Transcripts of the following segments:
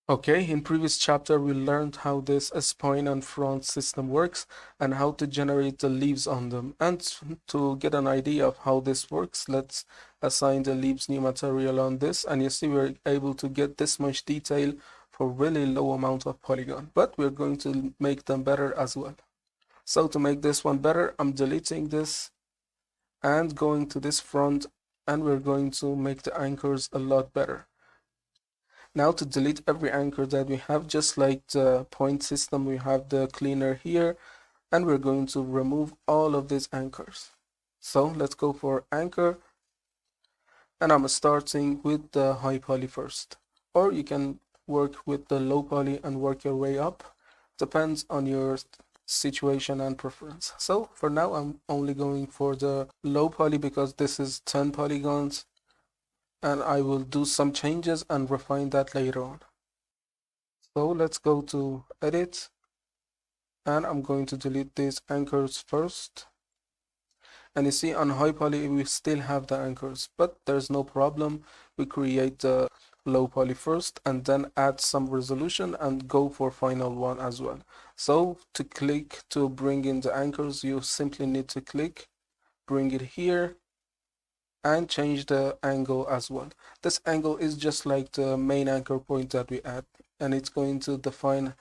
Okay, in previous chapter we learned how this spine and front system works and how to generate the leaves on them. And to get an idea of how this works, let's assign the leaves new material on this, and you see we're able to get this much detail for really low amount of polygon, but we're going to make them better as well. So to make this one better, I'm deleting this and going to this front, and we're going to make the anchors a lot better. Now to delete every anchor that we have, just like the point system, we have the cleaner here, and we're going to remove all of these anchors. So let's go for anchor, and I'm starting with the high poly first. Or you can work with the low poly and work your way up. Depends on your situation and preference. So for now, I'm only going for the low poly because this is 10 polygons, and I will do some changes and refine that later on. So let's go to edit, and I'm going to delete these anchors first. And you see on high poly we still have the anchors, but there's no problem. We create the low poly first and then add some resolution and go for final one as well. So to click to bring in the anchors, you simply need to click, bring it here, and change the angle as well. This angle is just like the main anchor point that we add, and it's going to define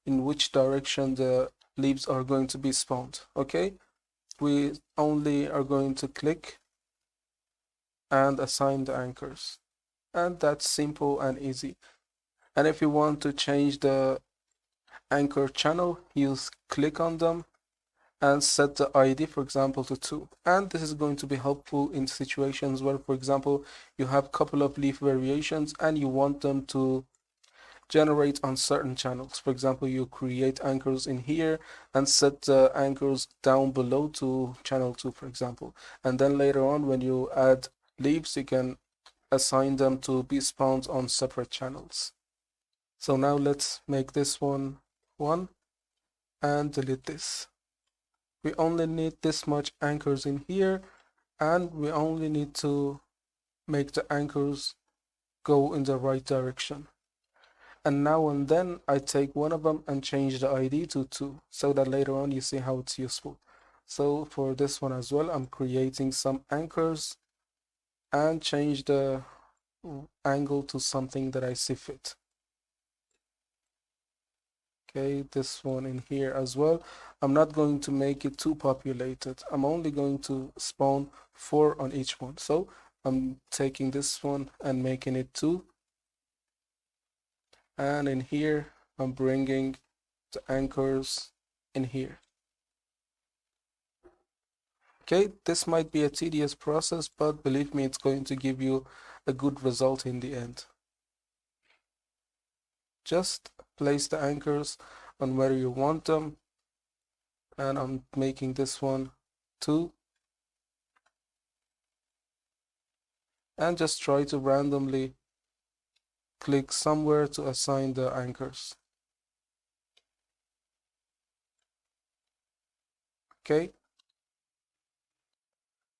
in which direction the leaves are going to be spawned. Okay, we only are going to click and assign the anchors, and that's simple and easy. And if you want to change the anchor channel, you click on them and set the ID, for example, to 2. And this is going to be helpful in situations where, for example, you have a couple of leaf variations and you want them to generate on certain channels. For example, you create anchors in here and set the anchors down below to channel 2, for example. And then later on, when you add leaves, you can assign them to be spawned on separate channels. So now let's make this one 1 and delete this. We only need this much anchors in here, and we only need to make the anchors go in the right direction. And now and then I take one of them and change the ID to 2 so that later on you see how it's useful. So for this one as well, I'm creating some anchors and change the angle to something that I see fit. Okay, this one in here as well. I'm not going to make it too populated. I'm only going to spawn 4 on each one. So I'm taking this one and making it 2. And in here, I'm bringing the anchors in here. Okay, this might be a tedious process, but believe me, it's going to give you a good result in the end. Just place the anchors on where you want them, and I'm making this one 2, and just try to randomly click somewhere to assign the anchors. Okay,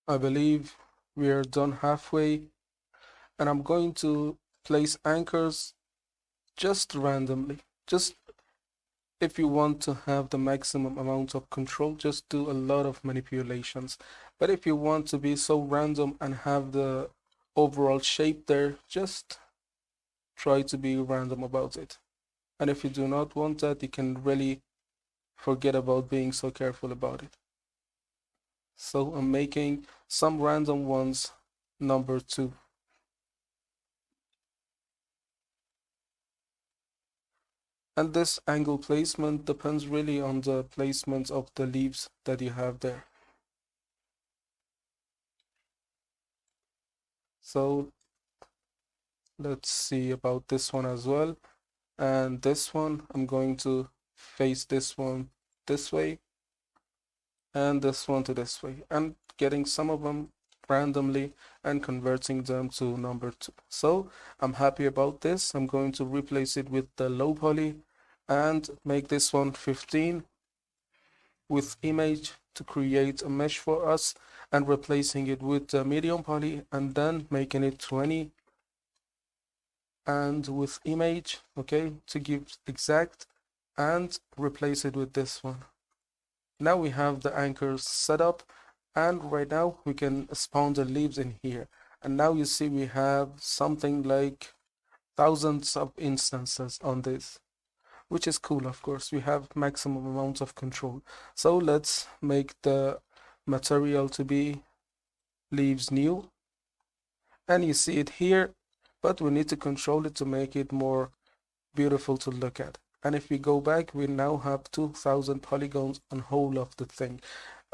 I believe we are done halfway, and I'm going to place anchors just randomly. Just if you want to have the maximum amount of control, just do a lot of manipulations. But if you want to be so random and have the overall shape there, just try to be random about it. And if you do not want that, you can really forget about being so careful about it. So I'm making some random ones number 2. And this angle placement depends really on the placement of the leaves that you have there. So let's see about this one as well. And this one, I'm going to face this one this way and this one to this way, and getting some of them randomly and converting them to number 2. So I'm happy about this. I'm going to replace it with the low poly and make this one 15 with image to create a mesh for us, and replacing it with the medium poly and then making it 20 and with image, okay, to give exact, and replace it with this one. Now we have the anchors set up, and right now we can spawn the leaves in here. And now you see we have something like thousands of instances on this, which is cool. Of course, we have maximum amounts of control. So let's make the material to be leaves new, and you see it here, but we need to control it to make it more beautiful to look at. And if we go back, we now have 2000 polygons on whole of the thing.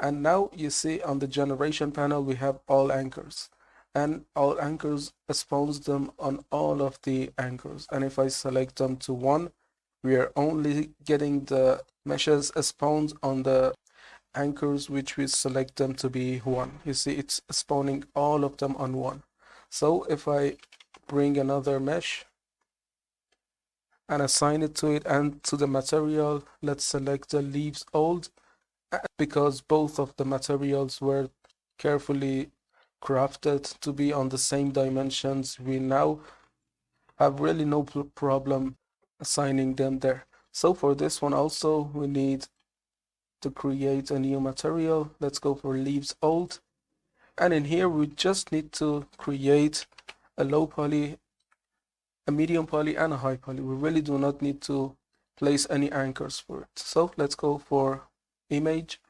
And now you see on the generation panel we have all anchors, and all anchors spawns them on all of the anchors. And if I select them to 1, we are only getting the meshes spawned on the anchors which we select them to be 1. You see it's spawning all of them on 1. So if I bring another mesh and assign it to it and to the material, let's select the leaves old, because both of the materials were carefully crafted to be on the same dimensions. We now have really no problem assigning them there. So for this one also we need to create a new material. Let's go for leaves old, and in here we just need to create a low poly, a medium poly, and a high poly. We really do not need to place any anchors for it. So let's go for image.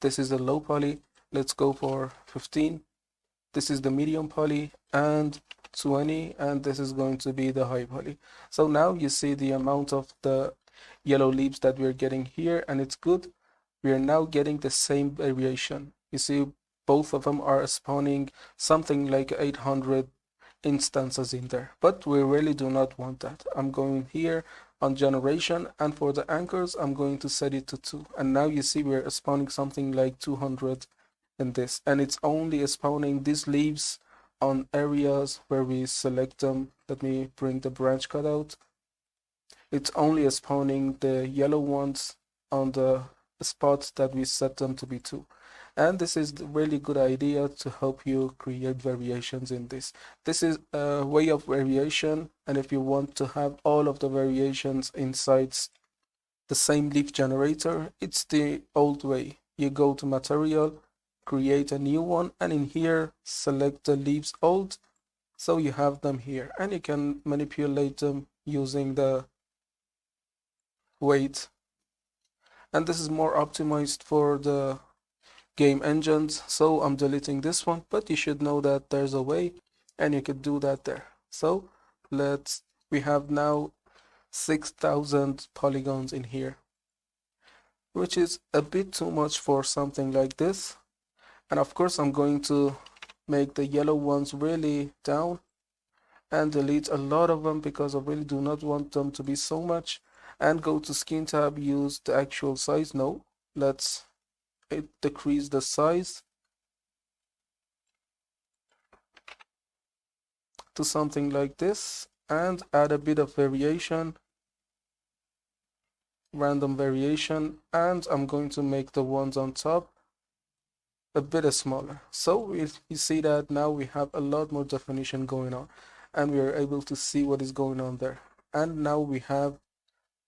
This is the low poly. Let's go for 15. This is the medium poly, and 20, and this is going to be the high poly. So now you see the amount of the yellow leaves that we're getting here, and it's good. We are now getting the same variation. You see both of them are spawning something like 800 instances in there, but we really do not want that. I'm going here on generation, and for the anchors I'm going to set it to 2, and now you see we're spawning something like 200 in this, and it's only spawning these leaves on areas where we select them. Let me bring the branch cutout. It's only spawning the yellow ones on the spots that we set them to be 2. And this is a really good idea to help you create variations in this. This is a way of variation, and if you want to have all of the variations inside the same leaf generator, it's the old way. You go to material, create a new one, and in here select the leaves old, so you have them here, and you can manipulate them using the weight. And this is more optimized for the game engines, so I'm deleting this one, but you should know that there's a way and you could do that there. So we have now 6,000 polygons in here, which is a bit too much for something like this. And of course I'm going to make the yellow ones really down and delete a lot of them, because I really do not want them to be so much. And go to skin tab, use the actual size. No, let's decrease the size to something like this, and add a bit of variation, random variation, and I'm going to make the ones on top a bit smaller. So you see that now we have a lot more definition going on, and we are able to see what is going on there. And now we have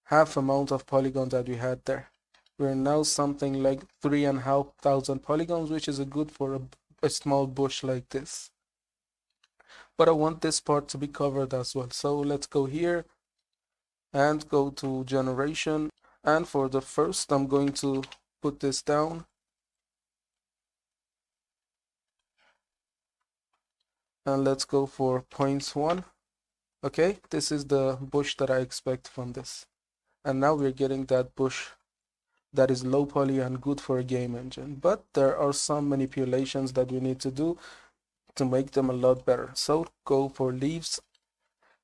half amount of polygons that we had there. We're now something like 3,500 polygons, which is a good for a small bush like this. But I want this part to be covered as well. So let's go here and go to generation. And for the first, I'm going to put this down. And let's go for 0.1. Okay, this is the bush that I expect from this. And now we're getting that bush that is low poly and good for a game engine. But there are some manipulations that we need to do to make them a lot better. So go for leaves,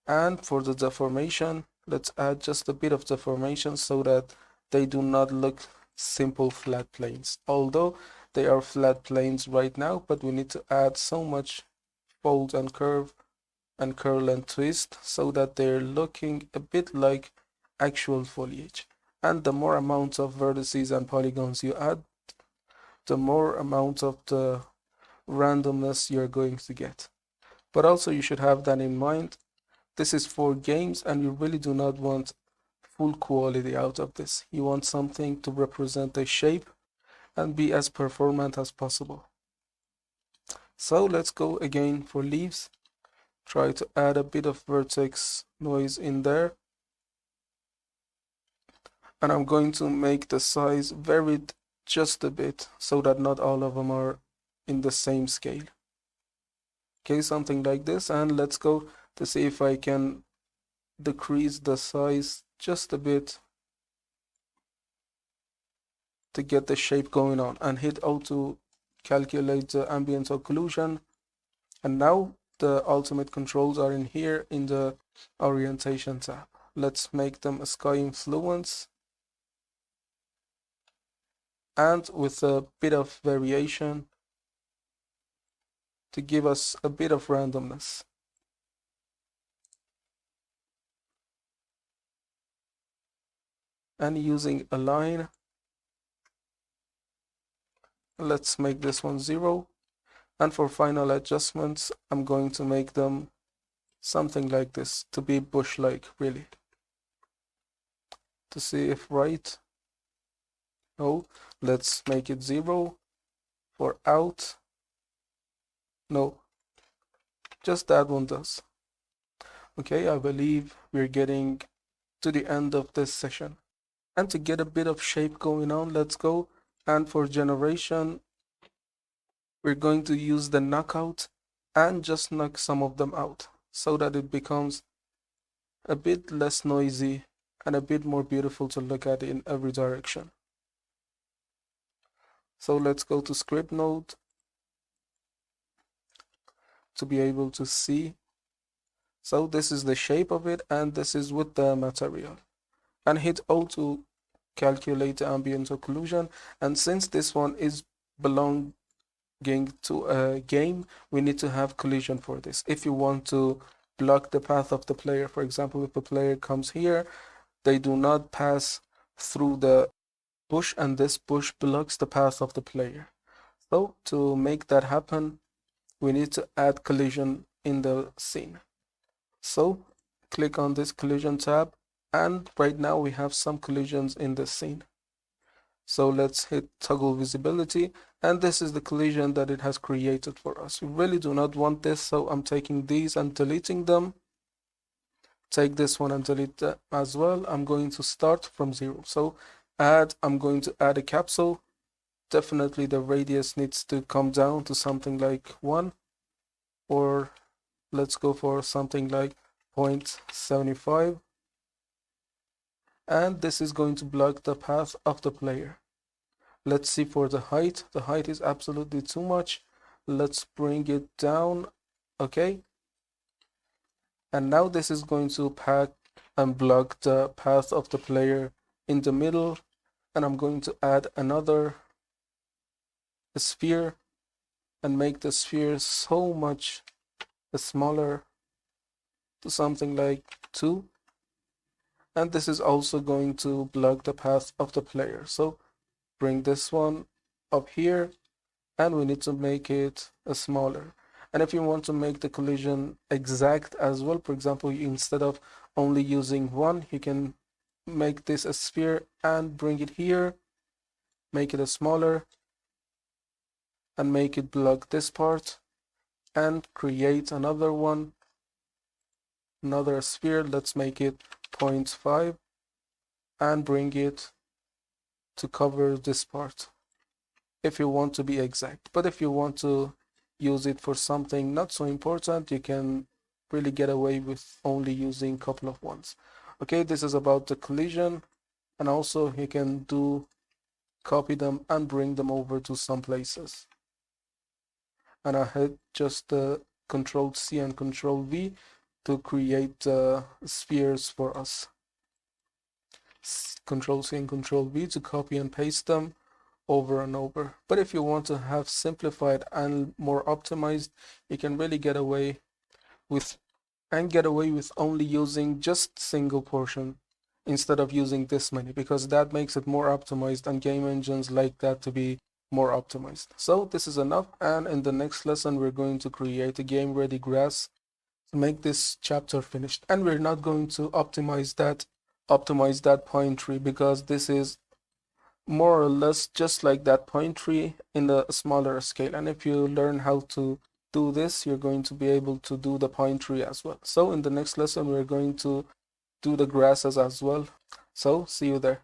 and for the deformation, let's add just a bit of deformation so that they do not look simple flat planes. Although they are flat planes right now, but we need to add so much fold and curve and curl and twist so that they're looking a bit like actual foliage. And the more amounts of vertices and polygons you add, the more amount of the randomness you're going to get. But also you should have that in mind, This is for games, and you really do not want full quality out of this. You want something to represent a shape and be as performant as possible. So let's go again for leaves. Try to add a bit of vertex noise in there. And I'm going to make the size varied just a bit so that not all of them are in the same scale. Okay, something like this. And let's go to see if I can decrease the size just a bit to get the shape going on, and hit O to calculate the ambient occlusion. And now the ultimate controls are in here in the orientation tab. Let's make them a sky influence, and with a bit of variation to give us a bit of randomness. And using align, let's make this one 0. And for final adjustments, I'm going to make them something like this to be bush-like, really. To see if right. No, let's make it 0 for out. No, just that one does. Okay, I believe we're getting to the end of this session. And to get a bit of shape going on, let's go. And for generation, we're going to use the knockout and just knock some of them out so that it becomes a bit less noisy and a bit more beautiful to look at in every direction. So let's go to script node to be able to see. So this is the shape of it, and this is with the material. And hit O to calculate the ambient occlusion. And since this one is belonging to a game, we need to have collision for this. If you want to block the path of the player, for example, if a player comes here, they do not pass through the bush, and this bush blocks the path of the player. So to make that happen, we need to add collision in the scene. So click on this collision tab, and right now we have some collisions in the scene. So let's hit toggle visibility, and this is the collision that it has created for us. We really do not want this, so I'm taking these and deleting them. Take this one and delete that as well. I'm going to start from 0. So I'm going to add a capsule. Definitely the radius needs to come down to something like 1, or let's go for something like 0.75. And this is going to block the path of the player. Let's see for the height. The height is absolutely too much. Let's bring it down. Okay. And now this is going to pack and block the path of the player in the middle. And I'm going to add another sphere and make the sphere so much smaller to something like 2. And this is also going to block the path of the player. So bring this one up here, and we need to make it smaller. And if you want to make the collision exact as well, for example, instead of only using 1, you can make this a sphere and bring it here, make it a smaller, and make it block this part, and create another one, another sphere. Let's make it 0.5 and bring it to cover this part if you want to be exact. But if you want to use it for something not so important, you can really get away with only using a couple of ones. Okay, this is about the collision, and also you can copy them and bring them over to some places. And I hit just Control C and Control V to create spheres for us. Control C and Control V to copy and paste them over and over. But if you want to have simplified and more optimized, you can really get away with only using just single portion instead of using this many, because that makes it more optimized, and game engines like that to be more optimized. So this is enough, and in the next lesson we're going to create a game ready grass make this chapter finished. And we're not going to optimize that point tree, because this is more or less just like that point tree in a smaller scale. And if you learn how to do this, you're going to be able to do the point tree as well. So in the next lesson, we're going to do the grasses as well. So see you there.